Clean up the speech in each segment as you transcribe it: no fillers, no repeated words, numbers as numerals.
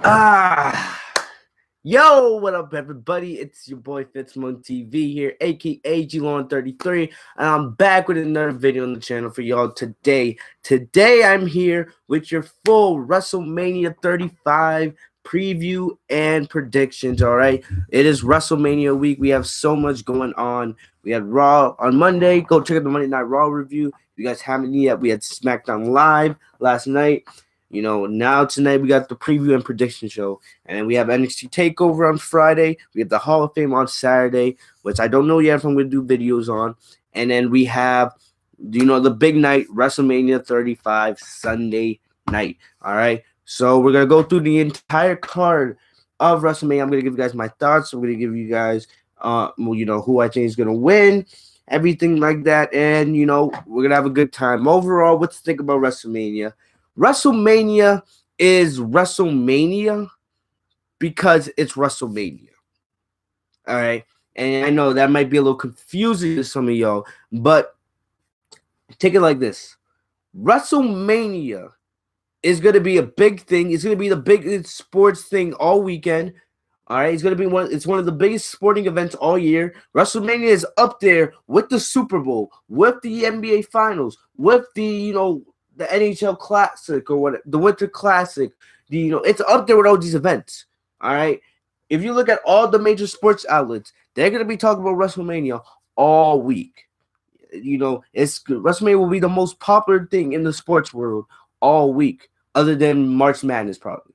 Ah, yo, what up, everybody? It's your boy Fitzmon TV here, aka Glon33, and I'm back with another video on the channel for y'all today. Today, I'm here with your full WrestleMania 35 preview and predictions. All right, it is WrestleMania week. We have so much going on. We had Raw on Monday. Go check out the Monday Night Raw review. If you guys haven't yet, we had SmackDown Live last night. Now tonight we got the preview and prediction show. And then we have NXT TakeOver on Friday. We have the Hall of Fame on Saturday, which I don't know yet if I'm going to do videos on. And then we have, the big night, WrestleMania 35 Sunday night. All right. So we're going to go through the entire card of WrestleMania. I'm going to give you guys my thoughts. I'm going to give you guys, who I think is going to win, everything like that. And, we're going to have a good time. Overall, what to think about WrestleMania? WrestleMania is WrestleMania because it's WrestleMania. All right. And I know that might be a little confusing to some of y'all, but take it like this. WrestleMania is going to be a big thing. It's going to be the biggest sports thing all weekend. All right. It's going to be one of the biggest sporting events all year. WrestleMania is up there with the Super Bowl, with the NBA Finals, with the NHL Classic or what, the Winter Classic. It's up there with all these events. All right. If you look at all the major sports outlets, they're going to be talking about WrestleMania all week. WrestleMania will be the most popular thing in the sports world all week, other than March Madness probably.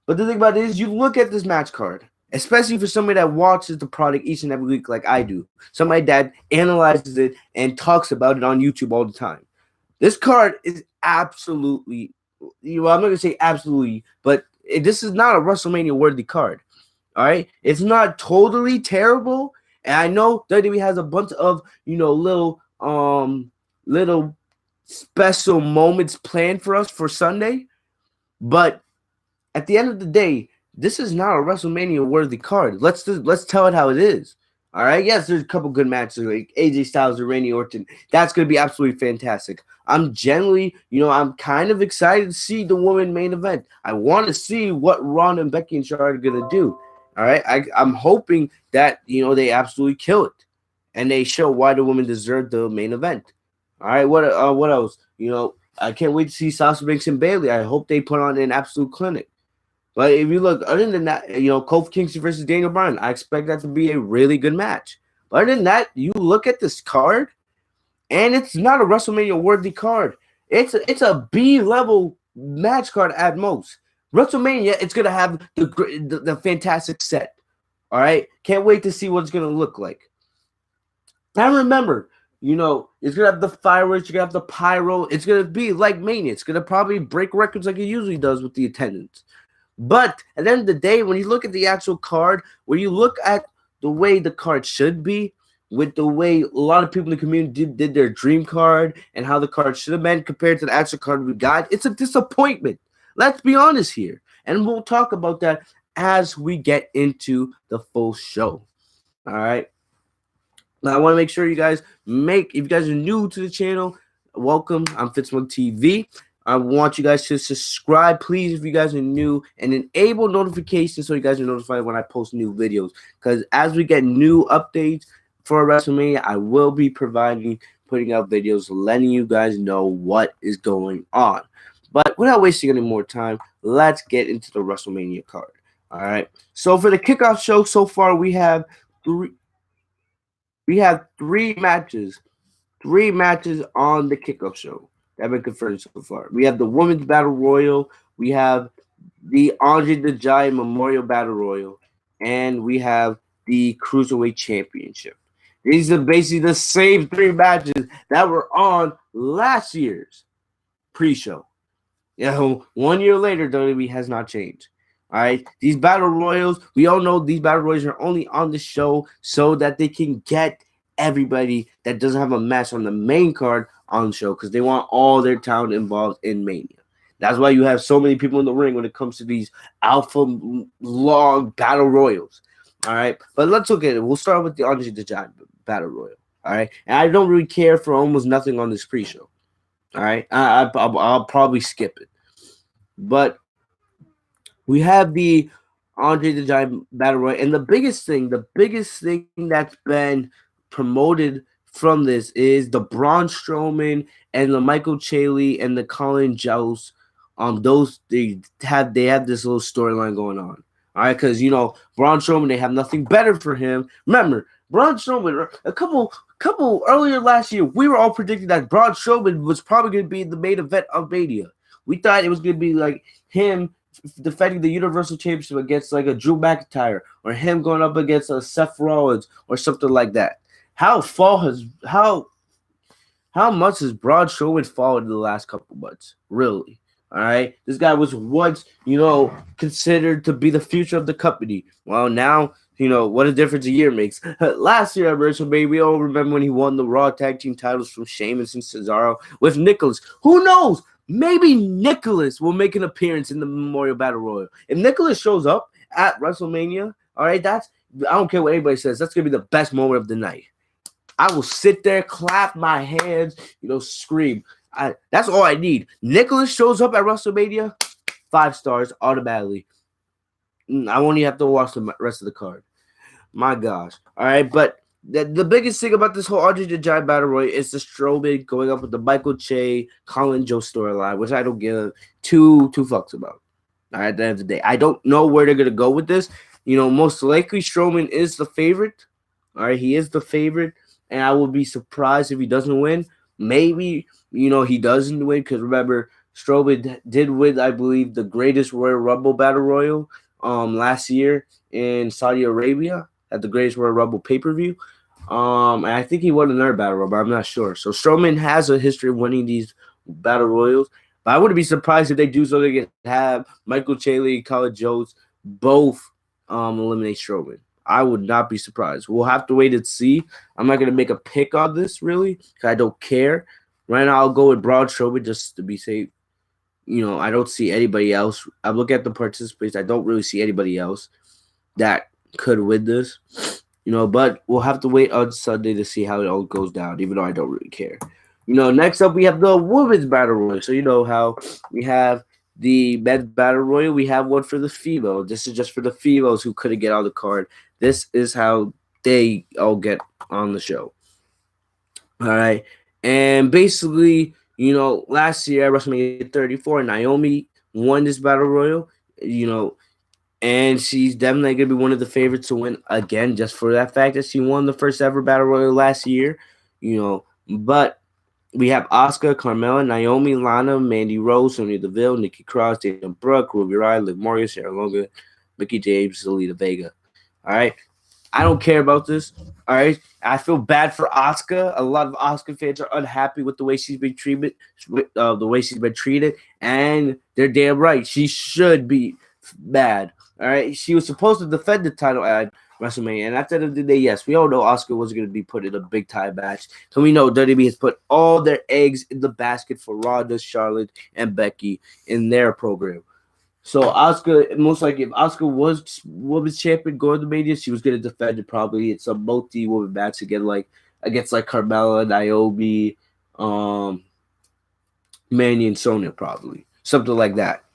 But the thing about it is, you look at this match card, especially for somebody that watches the product each and every week like I do, somebody that analyzes it and talks about it on YouTube all the time. This card is absolutely, I'm not going to say absolutely, but this is not a WrestleMania-worthy card, all right? It's not totally terrible, and I know WWE has a bunch of, little special moments planned for us for Sunday, but at the end of the day, this is not a WrestleMania-worthy card. Let's tell it how it is. All right, yes, there's a couple good matches like AJ Styles or Randy Orton. That's going to be absolutely fantastic. I'm generally, I'm kind of excited to see the women main event. I want to see what Ron and Becky and Charlotte are going to do. All right, I'm hoping that, they absolutely kill it and they show why the women deserve the main event. All right, what else? I can't wait to see Sasha Banks and Bayley. I hope they put on an absolute clinic. But if you look, other than that, Kofi Kingston versus Daniel Bryan, I expect that to be a really good match. But other than that, you look at this card, and it's not a WrestleMania-worthy card. It's a B-level match card at most. WrestleMania, it's going to have the fantastic set. All right? Can't wait to see what it's going to look like. And remember, it's going to have the fireworks, you're going to have the pyro. It's going to be like Mania. It's going to probably break records like it usually does with the attendance. But at the end of the day, when you look at the actual card, when you look at the way the card should be, with the way a lot of people in the community did their dream card and how the card should have been compared to the actual card we got, it's a disappointment. Let's be honest here. And we'll talk about that as we get into the full show. All right. Now, I want to make sure you guys if you guys are new to the channel, welcome. I'm Fitzmon TV. I want you guys to subscribe, please, if you guys are new, and enable notifications so you guys are notified when I post new videos. Because as we get new updates for WrestleMania, I will be putting out videos, letting you guys know what is going on. But without wasting any more time, let's get into the WrestleMania card. All right. So for the kickoff show, so far we have three matches on the kickoff show that have been confirmed so far. We have the Women's Battle Royal, we have the Andre the Giant Memorial Battle Royal, and we have the Cruiserweight Championship. These are basically the same three matches that were on last year's pre-show. 1 year later, WWE has not changed. All right, these battle royals, we all know these battle royals are only on the show so that they can get everybody that doesn't have a match on the main card on the show because they want all their talent involved in Mania. That's why you have so many people in the ring when it comes to these alpha long battle royals. All right, but let's look at it. We'll start with the Andre the Giant battle royal. All right, and I don't really care for almost nothing on this pre-show. All right, I'll probably skip it, but we have the Andre the Giant Battle Royal, and the biggest thing that's been promoted from this is the Braun Strowman and the Michael Chaley and the Colin Joust. Those they have this little storyline going on. All right, because Braun Strowman, they have nothing better for him. Remember, Braun Strowman, a couple earlier last year, we were all predicting that Braun Strowman was probably going to be the main event of Mania. We thought it was going to be like him defending the Universal Championship against like a Drew McIntyre, or him going up against a Seth Rollins or something like that. How much has Braun Strowman fallen in the last couple months? Really? All right. This guy was once, considered to be the future of the company. Well, now, what a difference a year makes. Last year at WrestleMania, we all remember when he won the Raw Tag Team titles from Sheamus and Cesaro with Nicholas. Who knows? Maybe Nicholas will make an appearance in the Memorial Battle Royal. If Nicholas shows up at WrestleMania, all right, I don't care what anybody says, that's going to be the best moment of the night. I will sit there, clap my hands, scream. That's all I need. Nicholas shows up at WrestleMania, 5 stars automatically. I won't even have to watch the rest of the card. My gosh. All right, but the biggest thing about this whole Andre the Giant Battle Royal is the Strowman going up with the Michael Che, Colin Joe storyline, which I don't give two fucks about. All right, at the end of the day, I don't know where they're gonna go with this. Most likely Strowman is the favorite. All right, he is the favorite, and I will be surprised if he doesn't win. Maybe he doesn't win because remember Strowman did win, I believe, the greatest Royal Rumble Battle Royal last year in Saudi Arabia at the Greatest Royal Rumble pay-per-view. And I think he won another Battle Royal, but I'm not sure. So Strowman has a history of winning these Battle Royals. But I wouldn't be surprised if they do something and have Michael Chaley and Colin Jones both eliminate Strowman. I would not be surprised. We'll have to wait and see. I'm not going to make a pick on this, really, because I don't care. Right now, I'll go with Braun Strowman just to be safe. I don't see anybody else. I look at the participants. I don't really see anybody else that could win this. But we'll have to wait on Sunday to see how it all goes down, even though I don't really care. Next up, we have the Women's Battle Royal. So how we have the Men's Battle Royal. We have one for the female. This is just for the females who couldn't get on the card. This is how they all get on the show. All right. And basically, last year at WrestleMania 34, Naomi won this Battle Royal, and she's definitely going to be one of the favorites to win again, just for that fact that she won the first ever Battle Royal last year, But we have Asuka, Carmella, Naomi, Lana, Mandy Rose, Sonya Deville, Nikki Cross, Dana Brooke, Ruby Riott, Liv Morgan, Sarah Logan, Mickie James, Zelina Vega. All right. I don't care about this. All right. I feel bad for Asuka. A lot of Asuka fans are unhappy with the way she's been treated, and they're damn right. She should be mad. All right. She was supposed to defend the title at WrestleMania, and at the end of the day, yes, we all know Asuka was going to be put in a big time match. So we know WWE has put all their eggs in the basket for Ronda, Charlotte, and Becky in their program. So Asuka, most likely, if Asuka was women's champion going to Mania, she was going to defend it probably. It's a multi-woman match against Carmella, Naomi, Mandy, and Sonya probably. Something like that.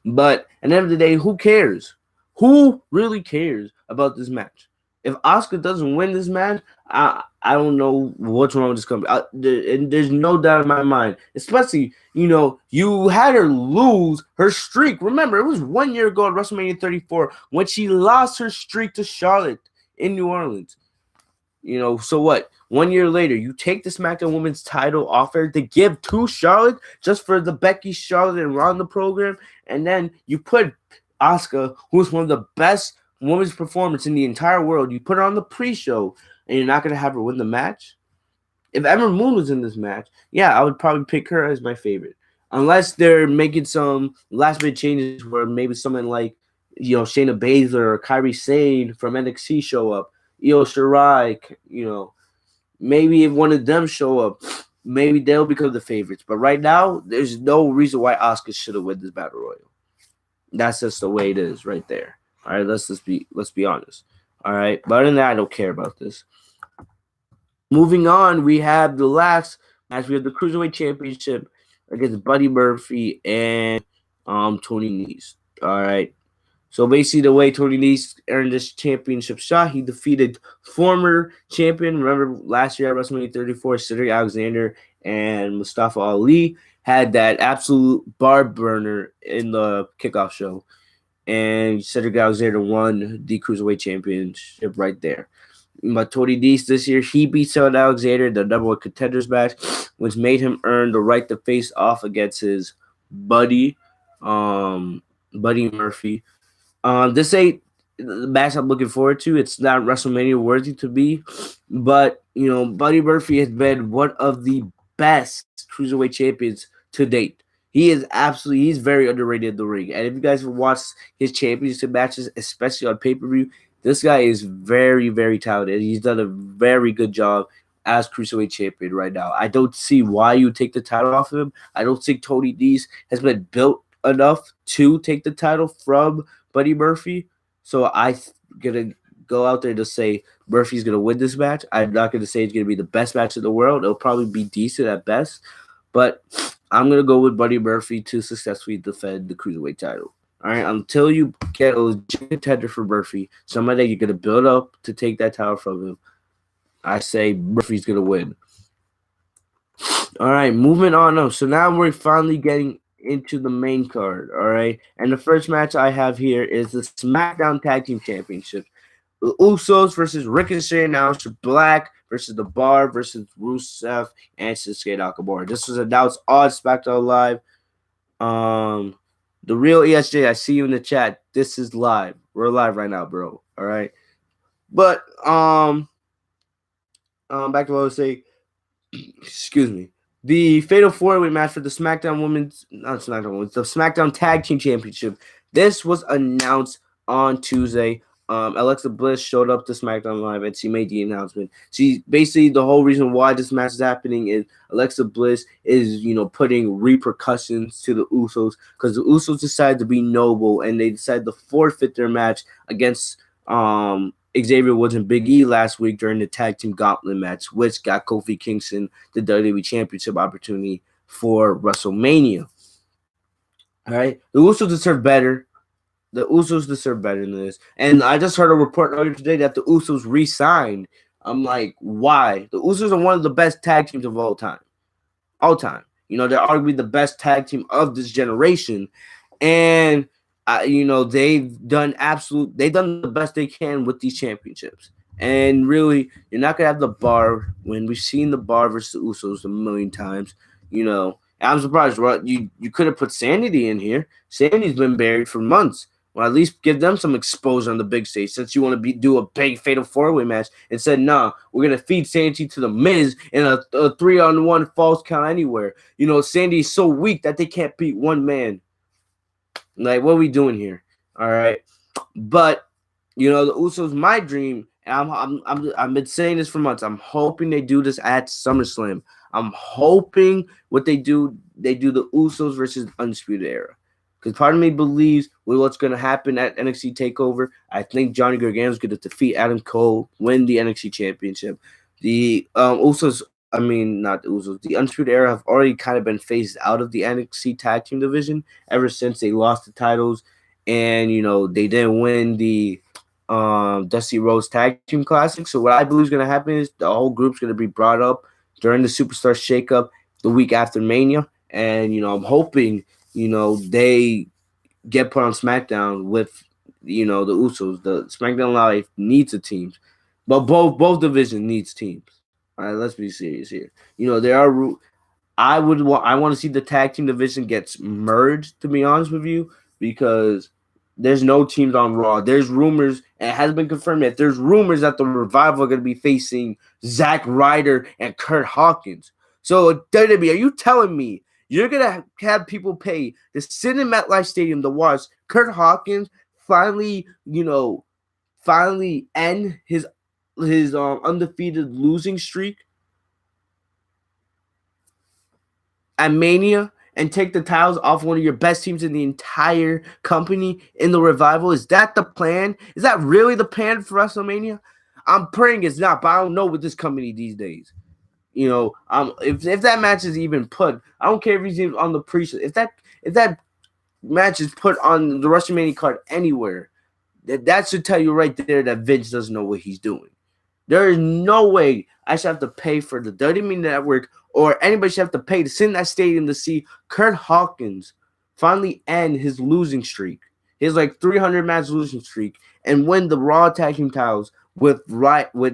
But at the end of the day, who cares? Who really cares about this match? If Asuka doesn't win this match, I don't know what's wrong with this company. And there's no doubt in my mind, especially, you had her lose her streak. Remember, it was 1 year ago at WrestleMania 34 when she lost her streak to Charlotte in New Orleans. So what? 1 year later, you take the SmackDown Women's title off her to give to Charlotte just for the Becky, Charlotte, and Ronda program, and then you put Asuka, who is one of the best women's performance in the entire world, you put her on the pre-show, and you're not going to have her win the match? If Ember Moon was in this match, yeah, I would probably pick her as my favorite. Unless they're making some last-minute changes where maybe someone like, Shayna Baszler or Kairi Sane from NXT show up, Io Shirai, maybe if one of them show up, maybe they'll become the favorites. But right now, there's no reason why Asuka should have won this Battle Royal. That's just the way it is right there. All right, let's be honest. All right, but other than that, I don't care about this. Moving on, we have the last match. We have the Cruiserweight Championship against Buddy Murphy and Tony Nese. All right, So basically, the way Tony Nese earned this championship shot, he defeated former champion. Remember last year at WrestleMania 34, Cedric Alexander and Mustafa Ali had that absolute bar burner in the kickoff show, and Cedric Alexander won the Cruiserweight Championship right there. But Tony Nese this year, he beat Cedric Alexander, the number one contenders match, which made him earn the right to face off against his buddy, Buddy Murphy. This ain't the match I'm looking forward to. It's not WrestleMania worthy to be, but Buddy Murphy has been one of the best cruiserweight champions to date. He's very underrated in the ring. And if you guys have watched his championship matches, especially on pay-per-view, this guy is very, very talented. He's done a very good job as cruiserweight champion right now. I don't see why you take the title off of him. I don't think Tony Nese has been built enough to take the title from Buddy Murphy. So I'm gonna go out there to say Murphy's gonna win this match. I'm not gonna say it's gonna be the best match in the world. It'll probably be decent at best, but I'm gonna go with Buddy Murphy to successfully defend the cruiserweight title. All right, until you get a legit contender for Murphy, somebody that you're gonna build up to take that title from him, I say Murphy's gonna win. All right, moving on up. So now we're finally getting into the main card. All right, and the first match I have here is the SmackDown Tag Team Championship. The Usos versus Ricochet and Aleister Black versus The Bar versus Rusev and Shinsuke Nakamura. This was announced on SmackDown Live. The real ESJ, I see you in the chat. This is live. We're live right now, bro. All right, but back to what I was saying. Excuse me. The Fatal 4-Way match for the the SmackDown Tag Team Championship. This was announced on Tuesday. Alexa Bliss showed up to SmackDown Live and she made the announcement. She basically, the whole reason why this match is happening is Alexa Bliss is putting repercussions to the Usos because the Usos decided to be noble and they decided to forfeit their match against Xavier Woods and Big E last week during the Tag Team Gauntlet match, which got Kofi Kingston the WWE Championship opportunity for WrestleMania. All right, the Usos deserve better. The Usos deserve better than this. And I just heard a report earlier today that the Usos re-signed. I'm like, why? The Usos are one of the best tag teams of all time. All time. They're arguably the best tag team of this generation. And they've done the best they can with these championships. And really, you're not gonna have the Bar when we've seen the Bar versus the Usos a million times. I'm surprised. You could have put Sanity in here. Sanity's been buried for months. Well, at least give them some exposure on the big stage since you want to do a big Fatal 4-Way match and said, nah, we're going to feed Sanity to the Miz in a 3-on-1 false count anywhere. Sandy's so weak that they can't beat one man. Like, what are we doing here? All right. But, the Usos, my dream, and I've been saying this for months. I'm hoping they do this at SummerSlam. I'm hoping what they do the Usos versus Undisputed Era. Because part of me believes with what's going to happen at NXT TakeOver, I think Johnny Gargano is going to defeat Adam Cole, win the NXT Championship. The Usos, not the Usos, the Undisputed Era have already kind of been phased out of the NXT Tag Team division ever since they lost the titles. And, they didn't win the Dusty Rhodes Tag Team Classic. So what I believe is going to happen is the whole group's going to be brought up during the Superstar Shakeup the week after Mania. And, I'm hoping, they get put on SmackDown with, the Usos. The SmackDown Live needs a team. But both divisions needs teams. All right, let's be serious here. I want to see the tag team division gets merged, to be honest with you, because there's no teams on Raw. There's rumors, and it hasn't been confirmed yet. There's rumors that the Revival are going to be facing Zack Ryder and Kurt Hawkins. So, WWE, are you telling me you're going to have people pay to sit in MetLife Stadium to watch Kurt Hawkins finally end his undefeated losing streak at Mania and take the titles off one of your best teams in the entire company in the Revival? Is that the plan? Is that really the plan for WrestleMania? I'm praying it's not, but I don't know with this company these days. If that match is even put, I don't care if he's even on the pre-show. If that matches put on the WrestleMania card anywhere, that should tell you right there that Vince doesn't know what he's doing. There is no way I should have to pay for the WWE Network or anybody should have to pay to sit in that stadium to see Kurt Hawkins finally end his losing streak, his like 300 match losing streak, and win the Raw Tag Team titles with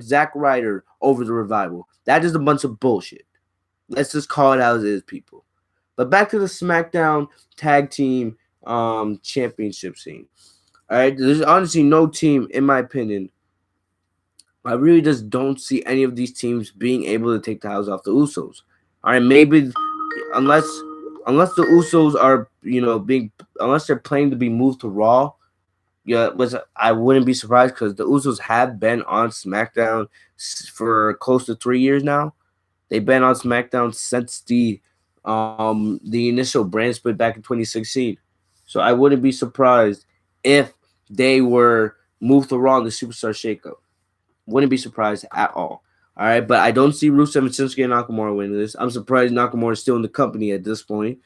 Zack Ryder over the Revival. That is a bunch of bullshit. Let's just call it as it is, people. But back to the SmackDown Tag Team Championship scene. All right, there's honestly no team, in my opinion. I really just don't see any of these teams being able to take the house off the Usos. All right, maybe unless the Usos are unless they're planning to be moved to Raw. Yeah, I wouldn't be surprised because the Usos have been on SmackDown for close to 3 years now. They've been on SmackDown since the initial brand split back in 2016. So I wouldn't be surprised if they were moved to Raw in the Superstar Shakeup. Wouldn't be surprised at all. All right, but I don't see Rusev and Shinsuke Nakamura winning this. I'm surprised Nakamura is still in the company at this point.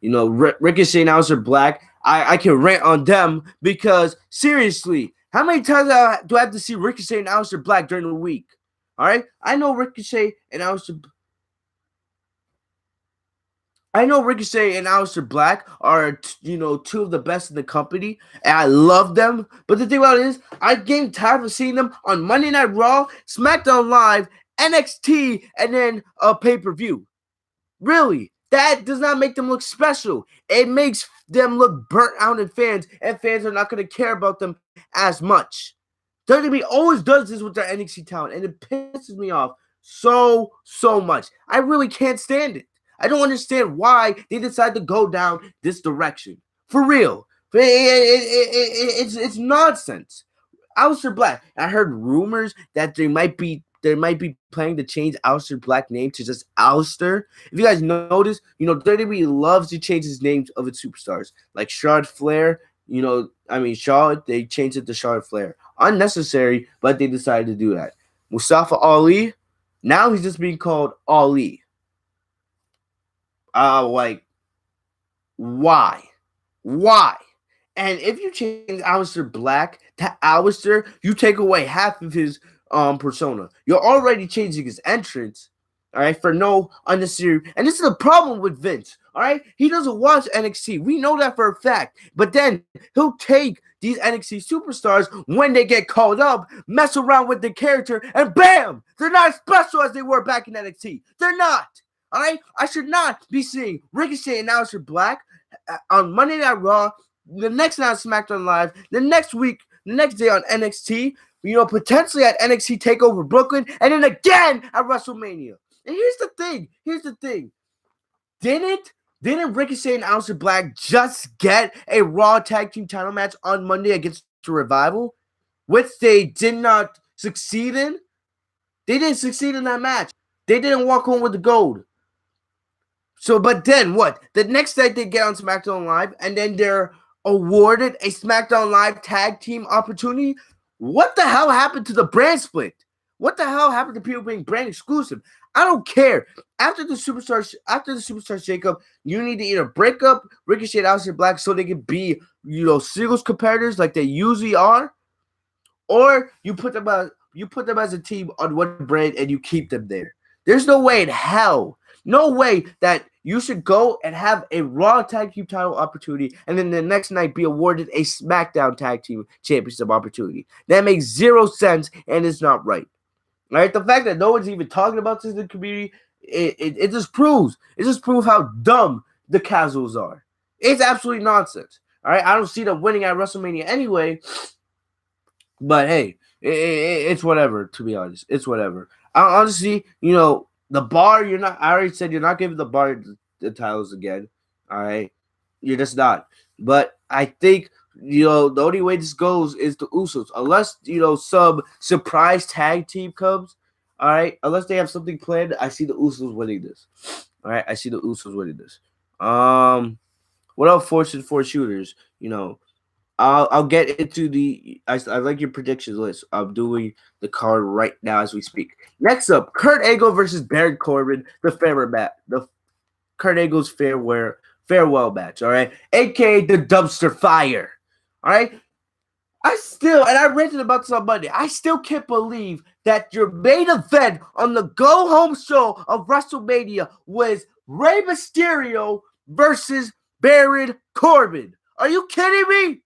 Ricochet and Aleister Black, I can rant on them because, seriously, how many times do I have to see Ricochet and Aleister Black during the week? All right? I know Ricochet and Aleister Black are, two of the best in the company, and I love them. But the thing about it is, I get tired of seeing them on Monday Night Raw, SmackDown Live, NXT, and then a pay-per-view. Really, that does not make them look special. It makes them look burnt out in fans, and fans are not going to care about them as much. WWE always does this with their NXT talent, and it pisses me off so much. I really can't stand it. I don't understand why they decide to go down this direction. For real. It's nonsense. Aleister Black. I heard rumors that they might be planning to change Aleister Black's name to just Aleister. If you guys notice, WWE loves to change his names of its superstars. Like Charlotte Flair, Charlotte, they changed it to Charlotte Flair. Unnecessary, but they decided to do that. Mustafa Ali, now he's just being called Ali. Why? And if you change Aleister Black to Aleister, you take away half of his persona. You're already changing his entrance, all right, for no unnecessary. And this is the problem with Vince, all right? He doesn't watch NXT. We know that for a fact. But then he'll take these NXT superstars when they get called up, mess around with the character, and bam! They're not as special as they were back in NXT. They're not. All right, I should not be seeing Ricochet and Aleister Black on Monday Night Raw, the next night on SmackDown Live, the next day on NXT, potentially at NXT TakeOver Brooklyn, and then again at WrestleMania. And here's the thing. Didn't Ricochet and Aleister Black just get a Raw Tag Team title match on Monday against the Revival, which they did not succeed in? They didn't succeed in that match. They didn't walk home with the gold. So, but then what? The next night they get on SmackDown Live, and then they're awarded a SmackDown Live tag team opportunity. What the hell happened to the brand split? What the hell happened to people being brand exclusive? I don't care. After the superstar shakeup, you need to either break up Ricochet and Aleister Black so they can be, singles competitors like they usually are, or you put them as a team on one brand and you keep them there. There's no way in hell. No way that you should go and have a Raw Tag Team title opportunity and then the next night be awarded a SmackDown Tag Team Championship opportunity. That makes zero sense and it's not right. All right, the fact that no one's even talking about this in the community, it just proves how dumb the casuals are. It's absolutely nonsense. All right, I don't see them winning at WrestleMania anyway. But hey, it's whatever. To be honest, it's whatever. Honestly, the bar, I already said you're not giving the bar the titles again. All right. You're just not. But I think, the only way this goes is the Usos. Unless, some surprise tag team comes. All right. Unless they have something planned, I see the Usos winning this. All right. I see the Usos winning this. What else? Fortune four shooters. I'll get into I like your predictions list. I'm doing the card right now as we speak. Next up, Kurt Angle versus Baron Corbin, the Kurt Angle's farewell farewell match, all right? AKA the dumpster fire, all right? And I ranted about this on Monday, I still can't believe that your main event on the go home show of WrestleMania was Rey Mysterio versus Baron Corbin. Are you kidding me?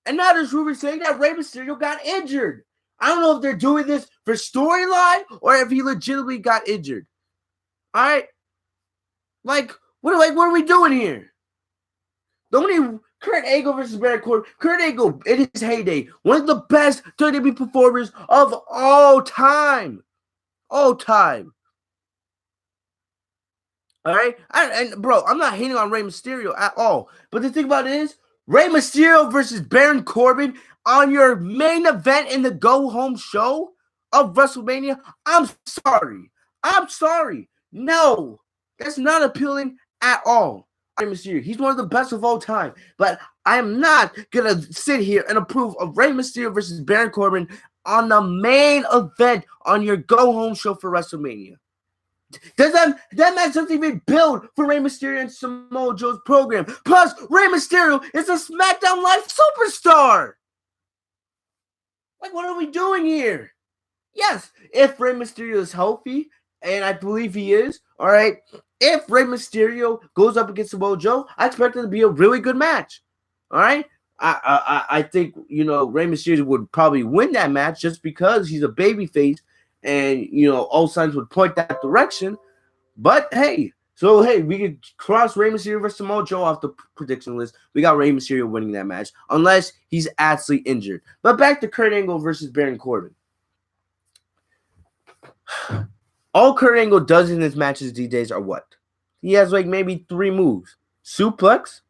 And now there's rumors saying that Rey Mysterio got injured. I don't know if they're doing this for storyline or if he legitimately got injured. All right? What are we doing here? The only Kurt Angle versus Baron Corbin. Kurt Angle, in his heyday, one of the best WWE performers of all time. All time. All right? Bro, I'm not hating on Rey Mysterio at all. But the thing about it is, Rey Mysterio versus Baron Corbin on your main event in the go-home show of WrestleMania, I'm sorry. No, that's not appealing at all. Rey Mysterio, he's one of the best of all time. But I am not going to sit here and approve of Rey Mysterio versus Baron Corbin on the main event on your go-home show for WrestleMania. That match doesn't even build for Rey Mysterio and Samoa Joe's program. Plus, Rey Mysterio is a SmackDown Live superstar. What are we doing here? Yes, if Rey Mysterio is healthy, and I believe he is, all right, if Rey Mysterio goes up against Samoa Joe, I expect it to be a really good match. All right? I think, Rey Mysterio would probably win that match just because he's a babyface and, all signs would point that direction. But, hey, we could cross Rey Mysterio versus Samoa Joe off the prediction list. We got Rey Mysterio winning that match, unless he's actually injured. But back to Kurt Angle versus Baron Corbin. All Kurt Angle does in his matches these days are what? He has maybe 3 moves. Suplex,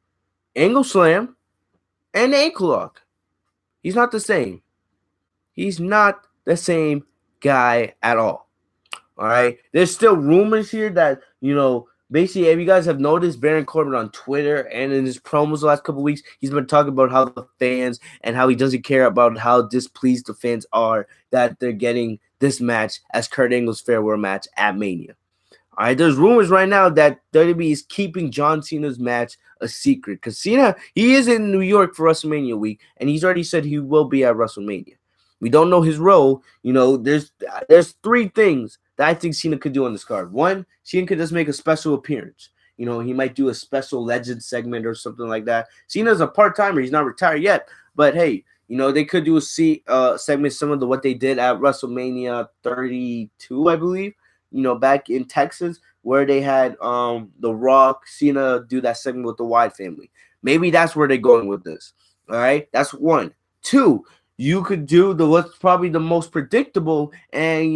Angle Slam, and ankle lock. He's not the same. He's not the same guy at all. All right? There's still rumors here that, basically, if you guys have noticed, Baron Corbin on Twitter and in his promos the last couple of weeks, he's been talking about how the fans and how he doesn't care about how displeased the fans are that they're getting this match as Kurt Angle's farewell match at Mania. All right, there's rumors right now that WWE is keeping John Cena's match a secret because Cena, he is in New York for WrestleMania week, and he's already said he will be at WrestleMania. We don't know his role. There's 3 things that I think Cena could do on this card. 1, Cena could just make a special appearance. He might do a special legend segment or something like that. Cena's a part-timer. He's not retired yet. But, hey, they could do a segment similar to what they did at WrestleMania 32, I believe, back in Texas, where they had The Rock, Cena do that segment with the Wyatt family. Maybe that's where they're going with this. All right? That's 1. 2, you could do what's probably the most predictable, and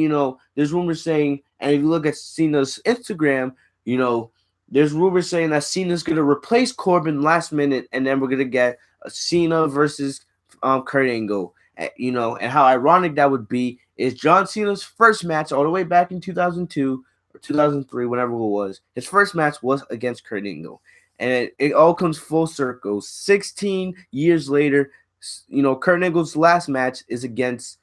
there's rumors saying, and if you look at Cena's Instagram, there's rumors saying that Cena's gonna replace Corbin last minute, and then we're gonna get a Cena versus Kurt Angle. And how ironic that would be is John Cena's first match all the way back in 2002 or 2003, whenever it was. His first match was against Kurt Angle, and it all comes full circle. 16 years later. Kurt Angle's last match is against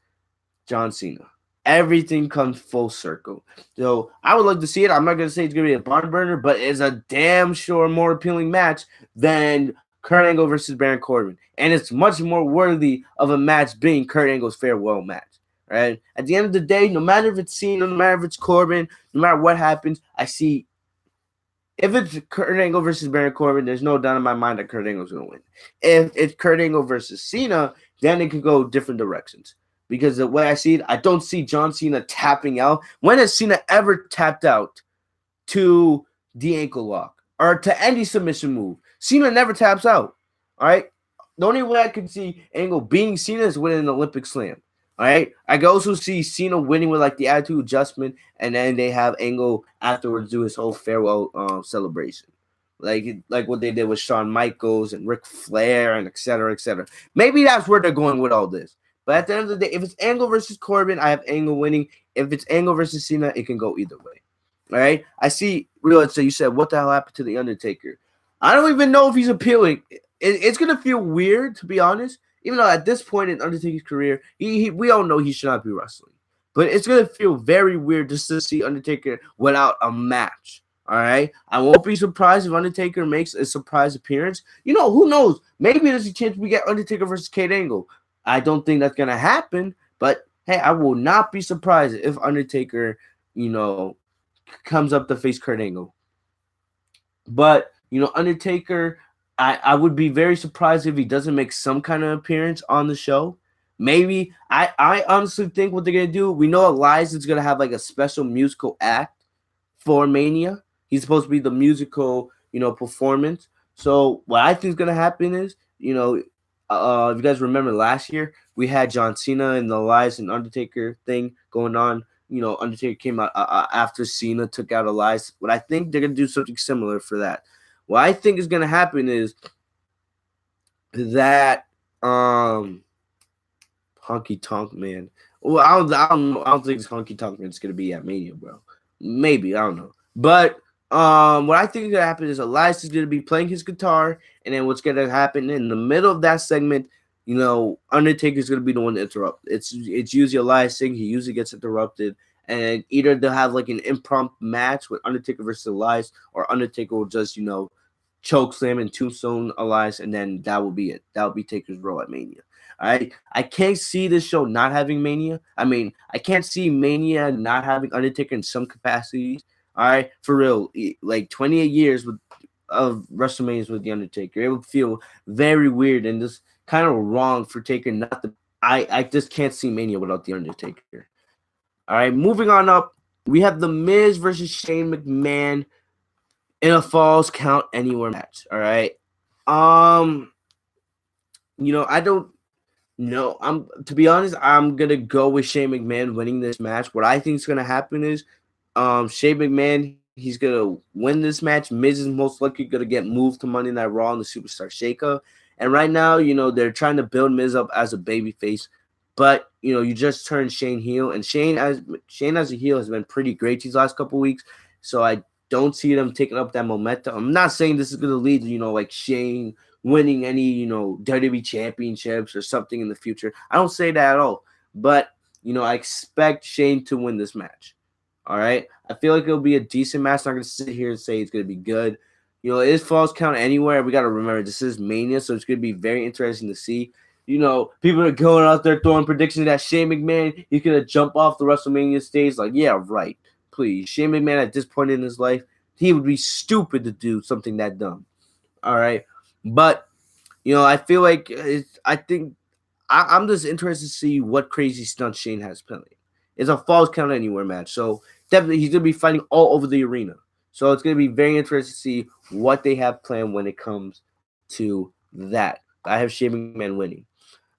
John Cena. Everything comes full circle. So I would like to see it. I'm not going to say it's going to be a barn burner, but it's a damn sure more appealing match than Kurt Angle versus Baron Corbin. And it's much more worthy of a match being Kurt Angle's farewell match. Right? At the end of the day, no matter if it's Cena, no matter if it's Corbin, no matter what happens, I see if it's Kurt Angle versus Baron Corbin, there's no doubt in my mind that Kurt Angle's going to win. If it's Kurt Angle versus Cena, then it could go different directions. Because the way I see it, I don't see John Cena tapping out. When has Cena ever tapped out to the ankle lock or to any submission move? Cena never taps out. All right? The only way I can see Angle beating Cena is winning an Olympic Slam. All right, I can also see Cena winning with the attitude adjustment, and then they have Angle afterwards do his whole farewell celebration, like what they did with Shawn Michaels and Ric Flair and et cetera, et cetera. Maybe that's where they're going with all this. But at the end of the day, if it's Angle versus Corbin, I have Angle winning. If it's Angle versus Cena, it can go either way. All right, I see. Real. So you said, what the hell happened to the Undertaker? I don't even know if he's appealing. It's gonna feel weird, to be honest. Even though at this point in Undertaker's career, we all know he should not be wrestling. But it's going to feel very weird just to see Undertaker without a match. All right, I won't be surprised if Undertaker makes a surprise appearance. Who knows? Maybe there's a chance we get Undertaker versus Kate Angle. I don't think that's gonna happen, but hey, I will not be surprised if Undertaker, you know, comes up to face Kurt Angle. But Undertaker, I would be very surprised if he doesn't make some kind of appearance on the show. Maybe I honestly think what they're gonna do. We know Elias is gonna have like a special musical act for Mania. He's supposed to be the musical, performance. So what I think is gonna happen is, if you guys remember last year, we had John Cena and the Elias and Undertaker thing going on. Undertaker came out after Cena took out Elias. What I think they're gonna do something similar for that. What I think is gonna happen is that Honky Tonk Man. Well, I don't think Honky Tonk Man's gonna be at Mania, bro. Maybe, I don't know. But what I think is gonna happen is Elias is gonna be playing his guitar, and then what's gonna happen in the middle of that segment, Undertaker's gonna be the one to interrupt. It's usually Elias singing. He usually gets interrupted, and either they'll have like an impromptu match with Undertaker versus Elias, or Undertaker will just choke slam and tombstone Elias, and then that will be it. That will be Taker's role at Mania. All right, I can't see this show not having Mania. I mean, I can't see Mania not having Undertaker in some capacities. All right, for real, like 28 years of WrestleManias with the Undertaker, it would feel very weird and just kind of wrong for Taker not to. I just can't see Mania without the Undertaker. All right, moving on up, we have The Miz versus Shane McMahon in a Falls Count Anywhere match. All right, I don't. No, to be honest, I'm gonna go with Shane McMahon winning this match. What I think is gonna happen is, Shane McMahon, he's gonna win this match. Miz is most likely gonna get moved to Monday Night Raw in the Superstar Shakeup. And right now, they're trying to build Miz up as a babyface, but you just turned Shane heel, and Shane as a heel has been pretty great these last couple weeks. So I don't see them taking up that momentum. I'm not saying this is gonna lead to like Shane winning any, WWE championships or something in the future. I don't say that at all. But, I expect Shane to win this match. All right. I feel like it'll be a decent match. I'm not going to sit here and say it's going to be good. It is Falls Count Anywhere. We got to remember this is Mania, so it's going to be very interesting to see. People are going out there throwing predictions that Shane McMahon, he's going to jump off the WrestleMania stage. Like, yeah, right. Please. Shane McMahon at this point in his life, he would be stupid to do something that dumb. All right. But, I feel like I'm just interested to see what crazy stunts Shane has planned. It's a Falls Count Anywhere match. So definitely he's going to be fighting all over the arena. So it's going to be very interesting to see what they have planned when it comes to that. I have Shane McMahon winning.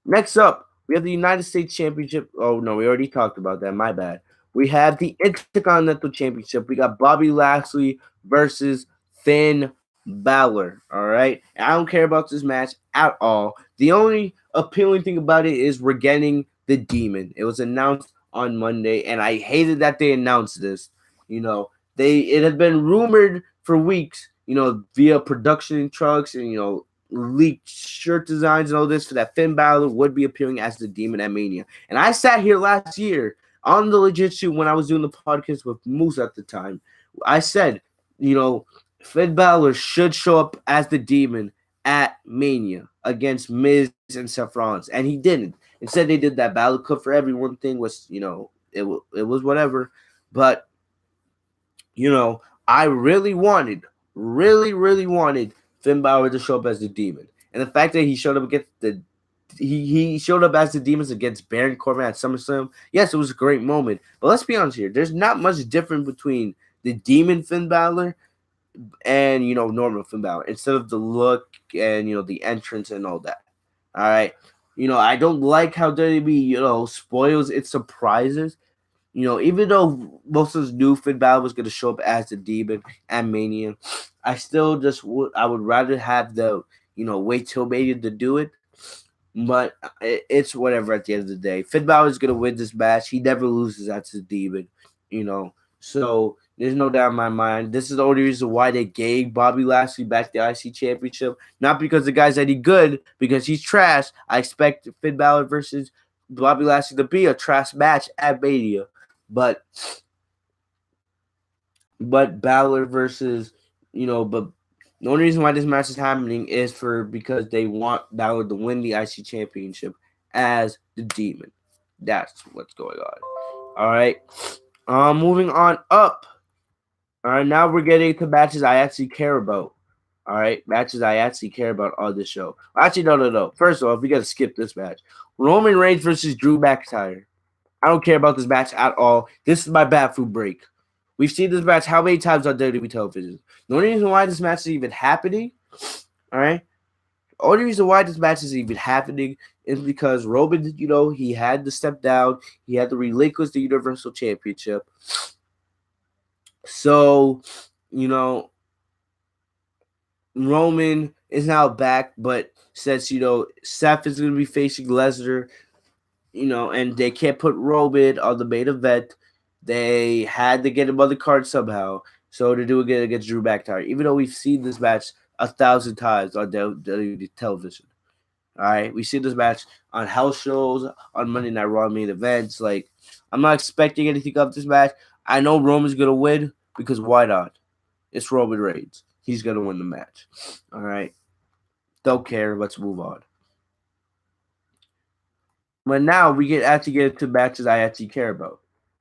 Next up, we have the United States Championship. Oh, no, we already talked about that. My bad. We have the Intercontinental Championship. We got Bobby Lashley versus Finn Balor. All right. I don't care about this match at all. The only appealing thing about it is we're getting the Demon. It was announced on Monday, and I hated that they announced this. It had been rumored for weeks, via production trucks and leaked shirt designs and all this for that Finn Balor would be appearing as the Demon at Mania. And I sat here last year on the Legit Shoot when I was doing the podcast with Moose at the time. I said, Finn Balor should show up as the Demon at Mania against Miz and Seth Rollins, and he didn't. Instead, they did that Balor Club for Everyone thing, was it was whatever. But I really wanted Finn Balor to show up as the Demon, and the fact that he showed up against he showed up as the Demons against Baron Corbin at SummerSlam. Yes, it was a great moment, but let's be honest here. There's not much difference between the Demon Finn Balor and normal Finn Balor, instead of the look and the entrance and all that. All right, I don't like how WWE spoils its surprises. Even though most of us knew Finn Balor was going to show up as the Demon at Mania, I still I would rather have the wait till Mania to do it. But it's whatever at the end of the day. Finn Balor is going to win this match. He never loses as the Demon. So there's no doubt in my mind. This is the only reason why they gave Bobby Lashley back the IC Championship. Not because the guy's any good, because he's trash. I expect Finn Balor versus Bobby Lashley to be a trash match at Mania. But But Balor versus, but the only reason why this match is happening is because they want Balor to win the IC championship as the Demon. That's what's going on. All right. Moving on up. All right, now we're getting to matches I actually care about. All right, matches I actually care about on this show. Actually, no. First off, we gotta skip this match. Roman Reigns versus Drew McIntyre. I don't care about this match at all. This is my bathroom break. We've seen this match how many times on WWE television? The only reason why this match is even happening, all right, the only reason why this match is even happening is because Roman, he had to step down. He had to relinquish the Universal Championship. So, you know, Roman is now back, but since Seth is going to be facing Lesnar, and they can't put Roman on the main event, they had to get him on the card somehow. So to do it again against Drew McIntyre, even though we've seen this match 1,000 times on WWE television. All right, we see this match on house shows, on Monday Night Raw main events. Like, I'm not expecting anything of this match. I know Roman's gonna win because why not? It's Roman Reigns. He's gonna win the match. All right. Don't care. Let's move on. But now we get actually get into matches I actually care about.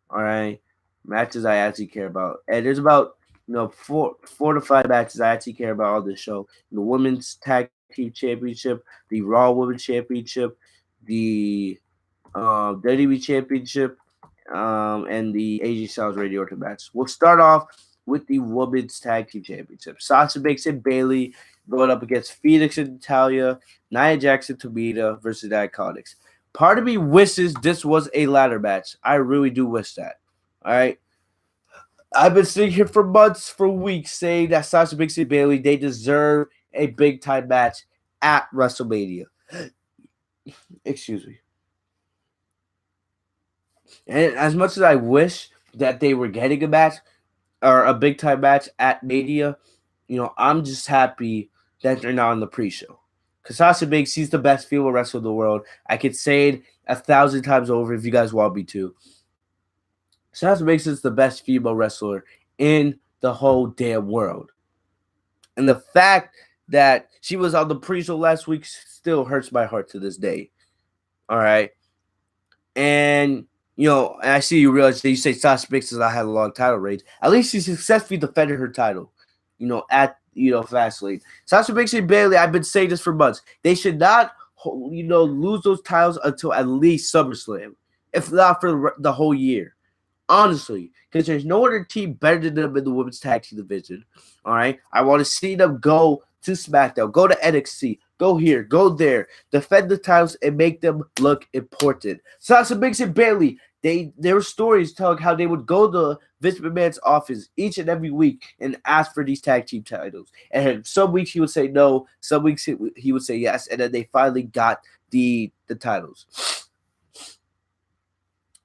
All right. Matches I actually care about. And there's about four to five matches I actually care about on this show. The women's tag team championship, the Raw Women's Championship, the WWE Championship, and the AJ Styles Radio Orton match. We'll start off with the Women's Tag Team Championship. Sasha Banks and Bailey going up against Phoenix and Natalia, Nia Jackson, Tamina versus the Iconics. Part of me wishes this was a ladder match. I really do wish that. All right. I've been sitting here for months, for weeks, saying that Sasha Banks and Bailey, they deserve a big time match at WrestleMania. Excuse me. And as much as I wish that they were getting a match or a big time match at Mania, I'm just happy that they're not on the pre-show. Because Sasha Banks, she's the best female wrestler in the world. I could say it 1,000 times over if you guys want me to. Sasha Banks is the best female wrestler in the whole damn world. And the fact that she was on the pre-show last week still hurts my heart to this day. All right. And and I see you realize that you say Sasha Banks has not had a long title reign. At least she successfully defended her title, at Fastlane. Sasha Banks and Bailey, I've been saying this for months. They should not, lose those titles until at least SummerSlam, if not for the whole year. Honestly, because there's no other team better than them in the women's tag team division. All right, I want to see them go to SmackDown, go to NXT, go here, go there, defend the titles, and make them look important. Sasha Banks and Bailey, there were stories telling how they would go to Vince McMahon's office each and every week and ask for these tag team titles. And some weeks he would say no, some weeks he would say yes, and then they finally got the titles.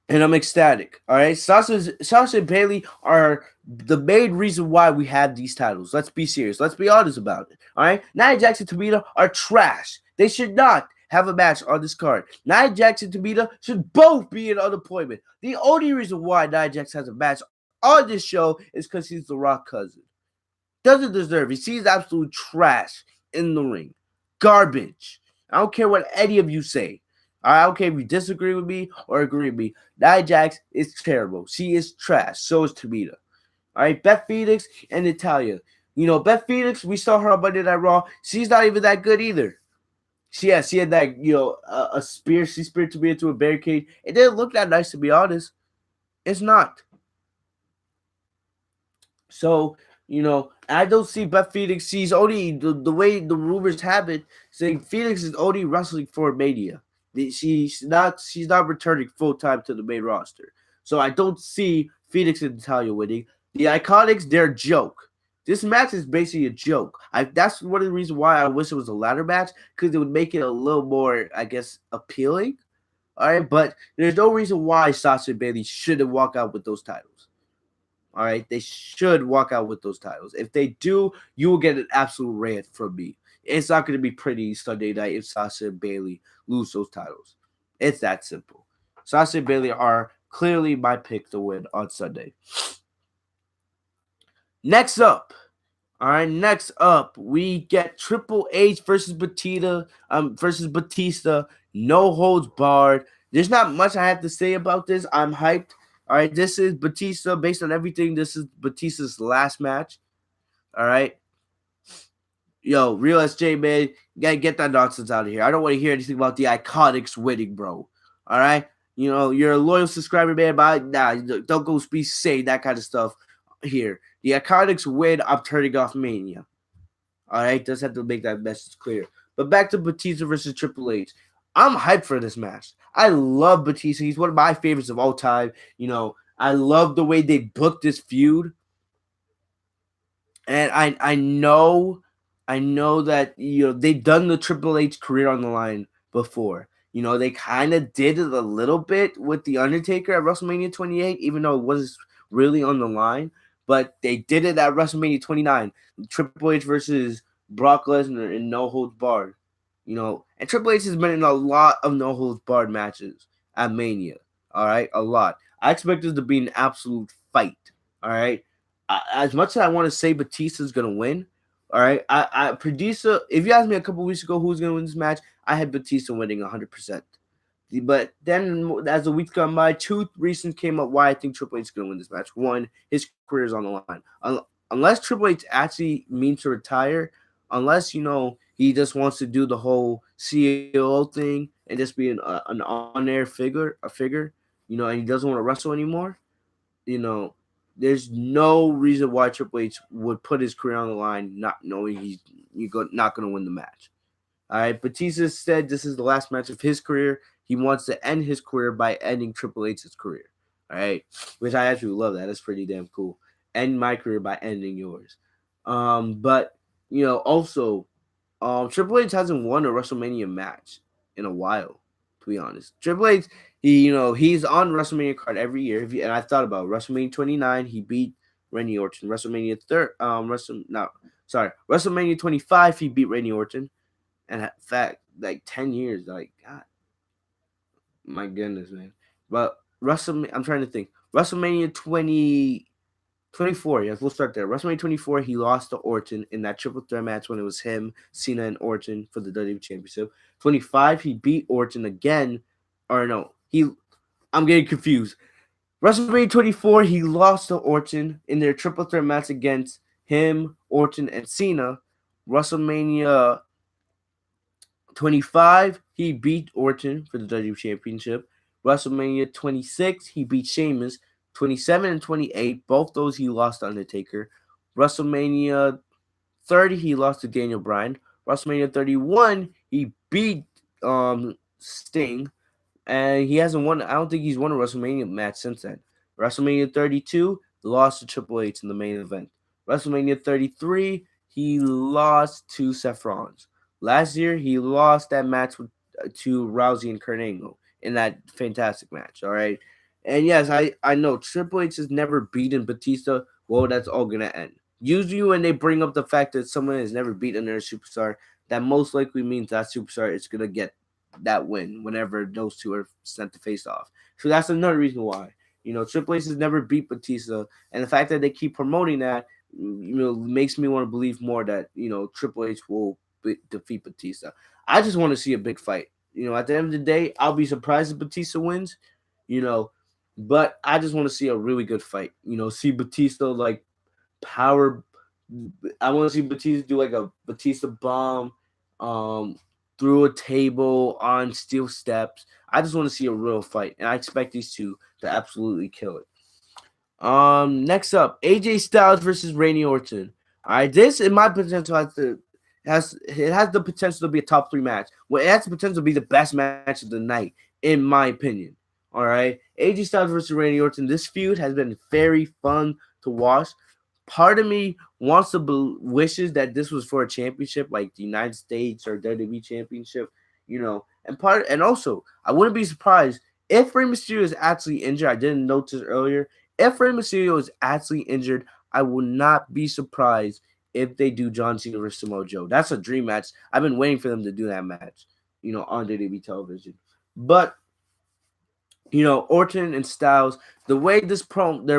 And I'm ecstatic. All right, Sasha and Bailey are the main reason why we have these titles. Let's be serious. Let's be honest about it. All right, Nia Jackson and Tamina are trash. They should not have a match on this card. Nia Jackson and Tamina should both be in unemployment. The only reason why Nia Jackson has a match on this show is because he's the Rock cousin. Doesn't deserve it. She's absolute trash in the ring. Garbage. I don't care what any of you say. I don't care if you disagree with me or agree with me. Nia Jax is terrible. She is trash. So is Tamina. All right, Beth Phoenix and Natalia. Beth Phoenix, we saw her on Monday Night Raw. She's not even that good either. She had that, a spear. She speared Tamina into a barricade. It didn't look that nice, to be honest. It's not. So, I don't see Beth Phoenix. She's only, the way the rumors have it, saying Phoenix is only wrestling for Mania. She's not returning full time to the main roster. So I don't see Phoenix and Natalia winning. The Iconics, they're a joke. This match is basically a joke. That's one of the reasons why I wish it was a ladder match, because it would make it a little more, I guess, appealing. All right, but there's no reason why Sasha and Bailey shouldn't walk out with those titles. All right, they should walk out with those titles. If they do, you will get an absolute rant from me. It's not going to be pretty Sunday night if Sasha and Bailey lose those titles. It's that simple. Sasha and Bailey are clearly my pick to win on Sunday. Next up, all right. Next up, we get Triple H versus Batista. No holds barred. There's not much I have to say about this. I'm hyped. All right, this is Batista. Based on everything, this is Batista's last match. All right, yo, real SJ man, you gotta get that nonsense out of here. I don't want to hear anything about the Iconics winning, bro. All right, you're a loyal subscriber, man, but don't go be saying that kind of stuff here. The Iconics win. I'm turning off Mania. All right, just have to make that message clear. But back to Batista versus Triple H. I'm hyped for this match. I love Batista. He's one of my favorites of all time. I love the way they booked this feud. And I know that they've done the Triple H career on the line before. They kind of did it a little bit with the Undertaker at WrestleMania 28, even though it was really on the line. But they did it at WrestleMania 29, Triple H versus Brock Lesnar in No Holds Barred. And Triple H has been in a lot of No Holds Barred matches at Mania. All right, a lot. I expect this to be an absolute fight. All right, as much as I want to say Batista's gonna win, all right, Batista. If you asked me a couple weeks ago who's gonna win this match, I had Batista winning 100%. But then, as the weeks gone by, two reasons came up why I think Triple H is gonna win this match. One, his career is on the line. Unless Triple H actually means to retire, unless he just wants to do the whole CEO thing and just be an on-air figure, and he doesn't want to wrestle anymore you know, there's no reason why Triple H would put his career on the line, not knowing not going to win the match. All right, Batista said this is the last match of his career. He wants to end his career by ending Triple H's career. All right, which I actually love that. That's pretty damn cool. End my career by ending yours. But also Triple H hasn't won a WrestleMania match in a while, to be honest. Triple H, he's on WrestleMania card every year. And I thought about WrestleMania 29, he beat Randy Orton. WrestleMania 25, he beat Randy Orton. And in fact, like 10 years, like God, my goodness, man. But I'm trying to think. WrestleMania 24, yes, we'll start there. WrestleMania 24, he lost to Orton in that triple threat match when it was him, Cena, and Orton for the WWE Championship. 25, he beat Orton again. Or no, I'm getting confused. WrestleMania 24, he lost to Orton in their triple threat match against him, Orton, and Cena. WrestleMania 25, he beat Orton for the WWE Championship. WrestleMania 26, he beat Sheamus. 27 and 28, both those he lost to Undertaker. WrestleMania 30, he lost to Daniel Bryan. WrestleMania 31, he beat Sting. And he hasn't won. I don't think he's won a WrestleMania match since then. WrestleMania 32, lost to Triple H in the main event. WrestleMania 33, he lost to Seth Rollins. Last year, he lost that match to Rousey and Kurt Angle in that fantastic match. All right. And yes, I know Triple H has never beaten Batista. Well, that's all going to end. Usually when they bring up the fact that someone has never beaten their superstar, that most likely means that superstar is going to get that win whenever those two are sent to face off. So that's another reason why. Triple H has never beat Batista. And the fact that they keep promoting that, makes me want to believe more that, Triple H will defeat Batista. I just want to see a big fight. At the end of the day, I'll be surprised if Batista wins, but I just want to see a really good fight. See Batista like power. I want to see Batista do like a Batista bomb through a table on steel steps. I just want to see a real fight, and I expect these two to absolutely kill it. Next up, AJ Styles versus Randy Orton. All right, this in my potential has the potential to be a top 3 match. Well, it has the potential to be the best match of the night, in my opinion. All right, AJ Styles versus Randy Orton. This feud has been very fun to watch. Part of me wishes that this was for a championship, like the United States or WWE Championship, and also I wouldn't be surprised if Rey Mysterio is actually injured. I didn't notice earlier. If Rey Mysterio is actually injured, I will not be surprised if they do John Cena versus Samoa Joe. That's a dream match. I've been waiting for them to do that match, on WWE television. But Orton and Styles, the way their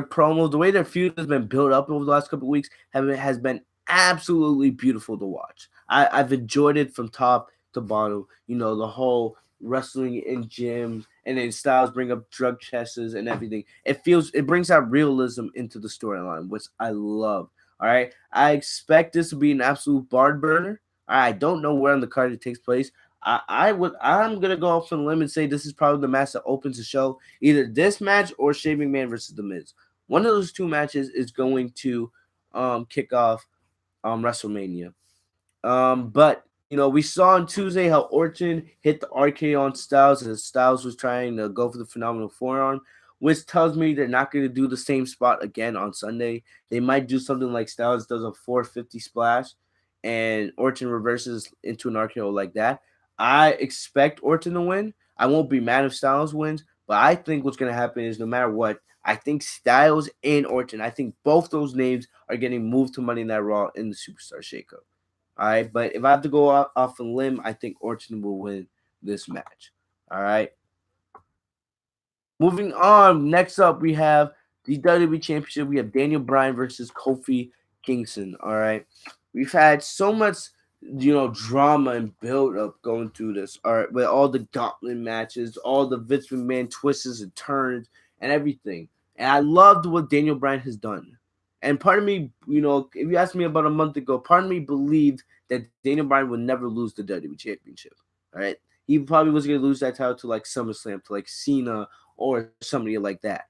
promo, the way their feud has been built up over the last couple of weeks has been absolutely beautiful to watch. I've enjoyed it from top to bottom. The whole wrestling in gyms, and then Styles bring up drug tests and everything. It brings out realism into the storyline, which I love. All right, I expect this to be an absolute barn burner. I don't know where on the card it takes place. I'm gonna go off on a limb and say this is probably the match that opens the show. Either this match or Shane McMahon versus The Miz. One of those two matches is going to kick off WrestleMania. But we saw on Tuesday how Orton hit the RKO on Styles as Styles was trying to go for the phenomenal forearm, which tells me they're not going to do the same spot again on Sunday. They might do something like Styles does a 450 splash, and Orton reverses into an RKO like that. I expect Orton to win. I won't be mad if Styles wins, but I think what's going to happen is no matter what, I think Styles and Orton, I think both those names are getting moved to Monday Night Raw in the Superstar Shakeup. All right, but if I have to go off a limb, I think Orton will win this match. All right. Moving on. Next up, we have the WWE Championship. We have Daniel Bryan versus Kofi Kingston. All right. We've had so much, drama and build up going through this. All right, with all the gauntlet matches, all the Vince McMahon twists and turns, and everything. And I loved what Daniel Bryan has done. And part of me, if you asked me about a month ago, part of me believed that Daniel Bryan would never lose the WWE Championship. All right. He probably was going to lose that title to like SummerSlam, to like Cena or somebody like that.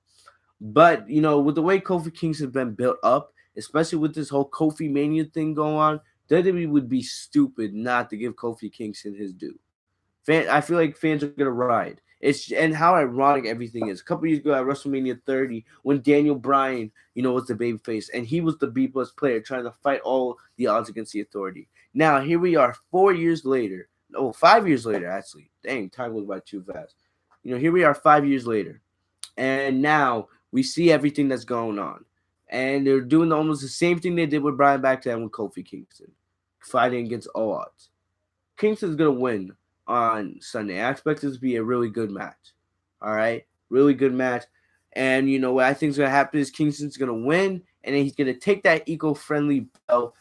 But, with the way Kofi Kingston has been built up, especially with this whole Kofi Mania thing going on, WWE would be stupid not to give Kofi Kingston his due. I feel like fans are gonna ride. And how ironic everything is. A couple years ago at WrestleMania 30, when Daniel Bryan, was the babyface, and he was the B-plus player trying to fight all the odds against the Authority. Now here we are, 4 years later. No, 5 years later actually. Dang, time goes by too fast. Here we are 5 years later, and now we see everything that's going on, and they're doing almost the same thing they did with Brian back then with Kofi Kingston, fighting against all odds. Kingston's gonna win on Sunday. I expect this to be a really good match. All right, really good match. And what I think is gonna happen is Kingston's gonna win, and then he's gonna take that eco-friendly belt,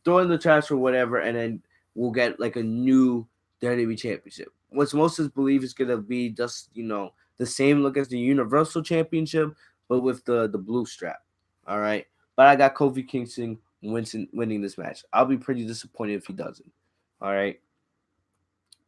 throw in the trash or whatever, and then we'll get like a new WWE Championship. What most of us believe is gonna be just the same look as the Universal Championship, but with the blue strap. All right, but I got Kofi Kingston winning this match. I'll be pretty disappointed if he doesn't. All right.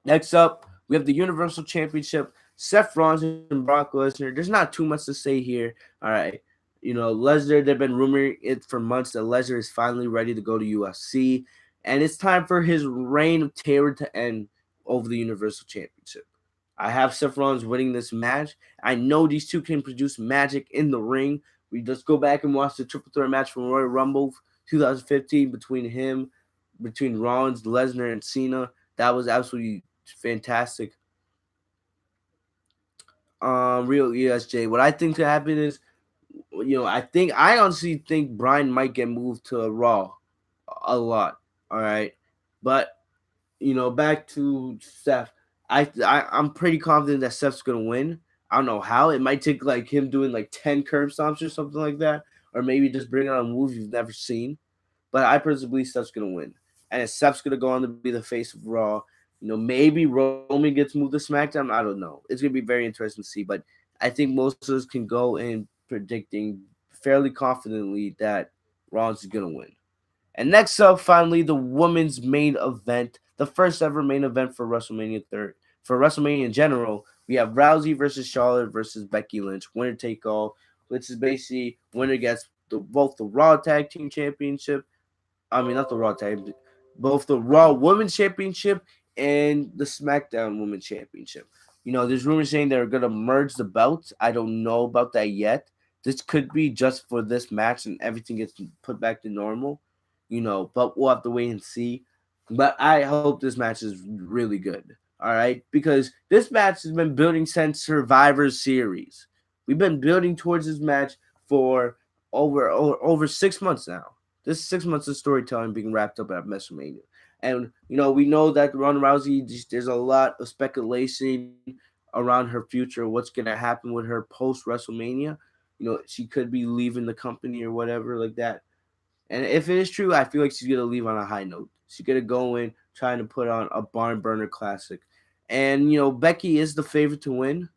Next up, we have the Universal Championship. Seth Rollins and Brock Lesnar. There's not too much to say here. All right. Lesnar, they've been rumoring it for months that Lesnar is finally ready to go to UFC. And it's time for his reign of terror to end over the Universal Championship. I have Seth Rollins winning this match. I know these two can produce magic in the ring. We just go back and watch the triple threat match from Royal Rumble 2015 between Rollins, Lesnar, and Cena. That was absolutely fantastic. Real ESJ. What I think to happen is, I honestly think Brian might get moved to Raw a lot. All right, but back to Seth. I'm pretty confident that Seth's gonna win. I don't know how. It might take like him doing like 10 curb stomps or something like that, or maybe just bringing on a move you've never seen. But I personally believe Seth's gonna win, and if Seth's gonna go on to be the face of Raw, maybe Roman gets moved to SmackDown. I don't know. It's gonna be very interesting to see, but I think most of us can go in predicting fairly confidently that Rollins is gonna win. And next up, finally, the women's main event, the first ever main event for WrestleMania 3rd. For WrestleMania in general, we have Rousey versus Charlotte versus Becky Lynch, winner take all, which is basically winner gets both the Raw Tag Team Championship. I mean, not the Raw Tag, both the Raw Women's Championship and the SmackDown Women's Championship. There's rumors saying they're gonna merge the belts. I don't know about that yet. This could be just for this match and everything gets put back to normal. But we'll have to wait and see. But I hope this match is really good. All right, because this match has been building since Survivor Series. We've been building towards this match for over 6 months now. This is 6 months of storytelling being wrapped up at WrestleMania. And, we know that Ronda Rousey, there's a lot of speculation around her future, what's gonna happen with her post WrestleMania. She could be leaving the company or whatever like that. And if it is true, I feel like she's gonna leave on a high note. She's gonna go in trying to put on a barn burner classic. And Becky is the favorite to win.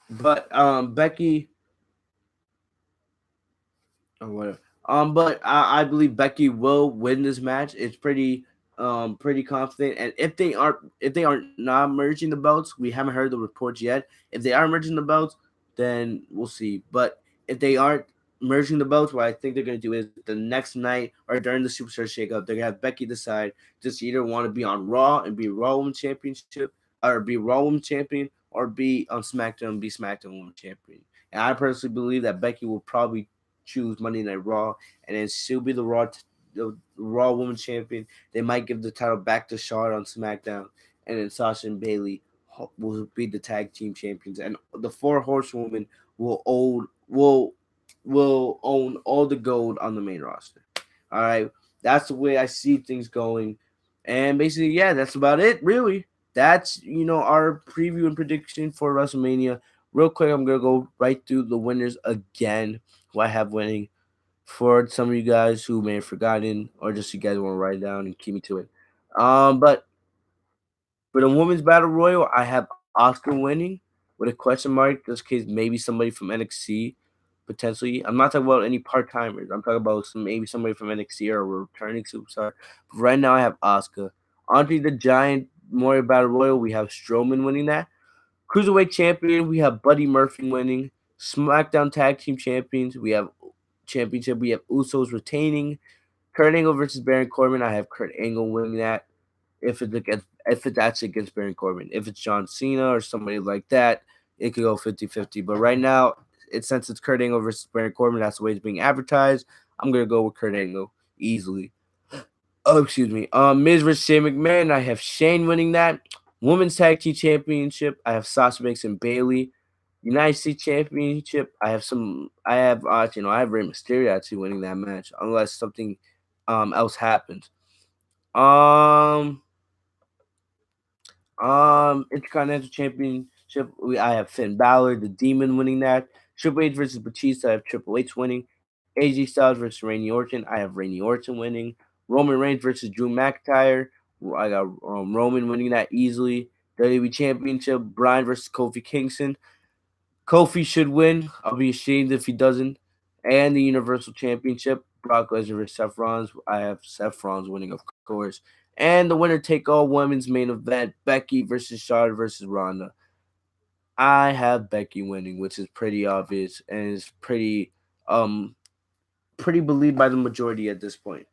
But Becky or whatever. But I believe Becky will win this match. It's pretty confident. And if they aren't not merging the belts, we haven't heard the reports yet. If they are merging the belts, then we'll see. But if they aren't merging the belts, what I think they're gonna do is the next night or during the Superstar Shakeup, they're gonna have Becky decide just either want to be on Raw and be Raw Women's Championship, or be Raw Women's Champion, or be on SmackDown and be SmackDown Women's Champion. And I personally believe that Becky will probably choose Monday Night Raw, and then she'll be the Raw Women's Champion. They might give the title back to Charlotte on SmackDown, and then Sasha and Bailey will be the tag team champions, and the four horsewomen will own all the gold on the main roster. All right, that's the way I see things going, and basically, yeah, that's about it. Really, that's our preview and prediction for WrestleMania. Real quick, I'm gonna go right through the winners again, who I have winning, for some of you guys who may have forgotten, or just you guys want to write it down and keep me to it. But for the women's battle royal, I have Oscar winning with a question mark, just in case maybe somebody from NXT potentially. I'm not talking about any part timers. I'm talking about maybe somebody from NXT or a returning superstar. But right now, I have Oscar. Andre the Giant Memorial Battle Royal, we have Strowman winning that. Cruiserweight champion, we have Buddy Murphy winning. SmackDown Tag Team Champions, we have Usos retaining. Kurt Angle versus Baron Corbin, I have Kurt Angle winning that. If it's actually against Baron Corbin. If it's John Cena or somebody like that, it could go 50-50. But right now, since it's Kurt Angle versus Baron Corbin, that's the way it's being advertised. I'm gonna go with Kurt Angle easily. Oh, excuse me. Miz versus Shane McMahon. I have Shane winning that. Women's Tag Team Championship. I have Sasha Banks and Bailey. United States Championship. I have some. I have Rey Mysterio actually winning that match, unless something else happens. Um, Intercontinental Championship. I have Finn Balor, the Demon, winning that. Triple H versus Batista. I have Triple H winning. AJ Styles versus Randy Orton. I have Randy Orton winning. Roman Reigns versus Drew McIntyre. I got Roman winning that easily. WWE Championship. Bryan versus Kofi Kingston. Kofi should win. I'll be ashamed if he doesn't. And the Universal Championship. Brock Lesnar versus Seth Rollins. I have Seth Rollins winning, of course. And the winner take all women's main event. Becky versus Charlotte versus Ronda. I have Becky winning, which is pretty obvious and is pretty believed by the majority at this point.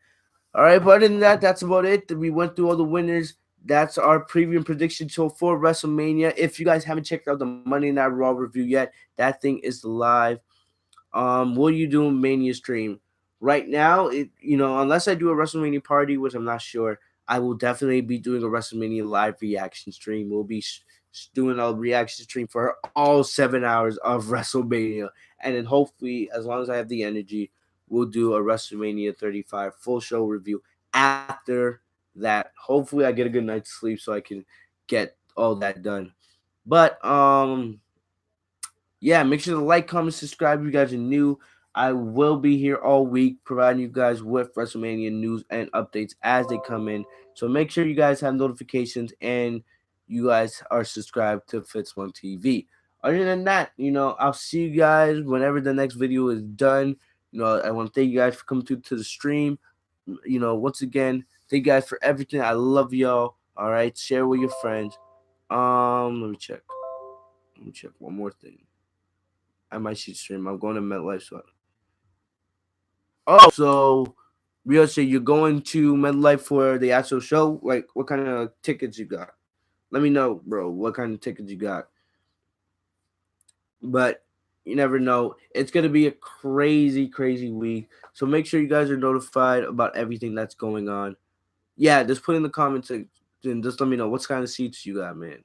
All right, but other than that, that's about it. We went through all the winners. That's our preview and prediction show for WrestleMania. If you guys haven't checked out the Monday Night Raw review yet, that thing is live. Will you do a Mania stream? Right now, unless I do a WrestleMania party, which I'm not sure, I will definitely be doing a WrestleMania live reaction stream. We'll be doing a reaction stream for all 7 hours of WrestleMania, and then hopefully, as long as I have the energy, we'll do a WrestleMania 35 full show review after that. Hopefully, I get a good night's sleep so I can get all that done. But yeah, make sure to like, comment, subscribe if you guys are new. I will be here all week providing you guys with WrestleMania news and updates as they come in. So make sure you guys have notifications and you guys are subscribed to Fitz1 TV. Other than that, I'll see you guys whenever the next video is done. I want to thank you guys for coming to the stream. Once again, thank you guys for everything. I love y'all. All right, share with your friends. Let me check. One more thing. I might see stream. I'm going to MetLife. So Rio said you're going to MetLife for the actual show. Like, what kind of tickets you got? Let me know, bro. What kind of tickets you got? But you never know. It's gonna be a crazy, crazy week. So make sure you guys are notified about everything that's going on. Yeah, just put in the comments and just let me know what kind of seats you got, man.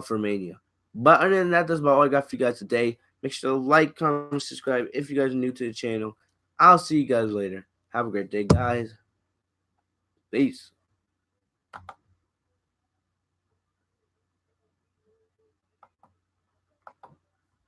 For Mania. But other than that, that's about all I got for you guys today. Make sure to like, comment, subscribe if you guys are new to the channel. I'll see you guys later. Have a great day, guys. Peace.